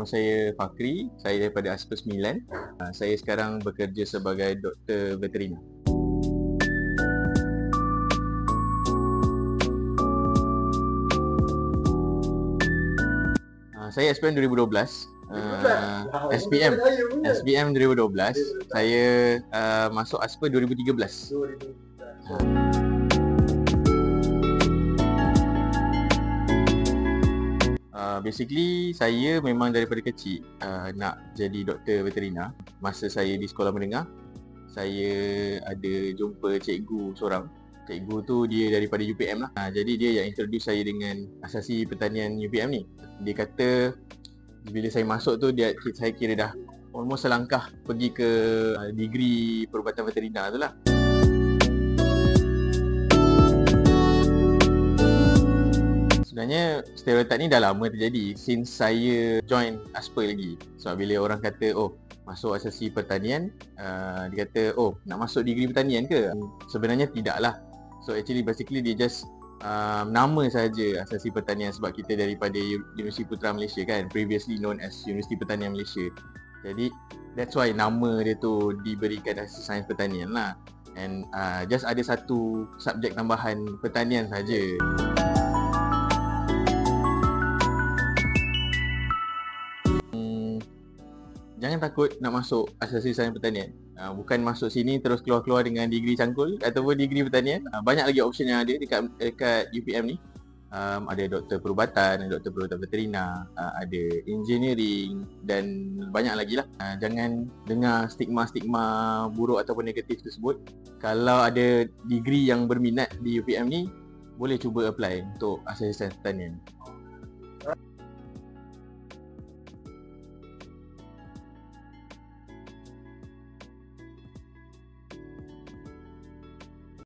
nama saya Fakri, saya daripada Asper 9. Saya sekarang bekerja sebagai doktor veterina. Saya SPM 2012. SPM 2012. Saya masuk Asper 2013. Basically, saya memang daripada kecil nak jadi doktor veterina. Masa saya di sekolah menengah, saya ada jumpa cikgu seorang. Cikgu tu dia daripada UPM lah. Jadi dia yang introduce saya dengan asasi pertanian UPM ni. Dia kata bila saya masuk tu saya kira dah almost selangkah pergi ke degree perubatan veterina tu lah. Sebenarnya stereotip ni dah lama terjadi since saya join Asper lagi. Sebab bila orang kata, oh masuk asasi pertanian, dia kata, oh nak masuk degree pertanian ke? Sebenarnya tidak lah. So actually basically dia just nama saja asasi pertanian sebab kita daripada Universiti Putra Malaysia kan, previously known as Universiti Pertanian Malaysia. Jadi that's why nama dia tu diberikan asasi sains pertanian lah. And just ada satu subjek tambahan pertanian saja. Jangan takut nak masuk asasi sains pertanian. Bukan masuk sini terus keluar-keluar dengan degree cangkul ataupun degree pertanian. Banyak lagi option yang ada dekat UPM ni. Ada doktor perubatan, ada doktor perubatan veterina, ada engineering dan banyak lagi lah. Jangan dengar stigma-stigma buruk ataupun negatif tersebut. Kalau ada degree yang berminat di UPM ni, boleh cuba apply untuk asasi sains pertanian.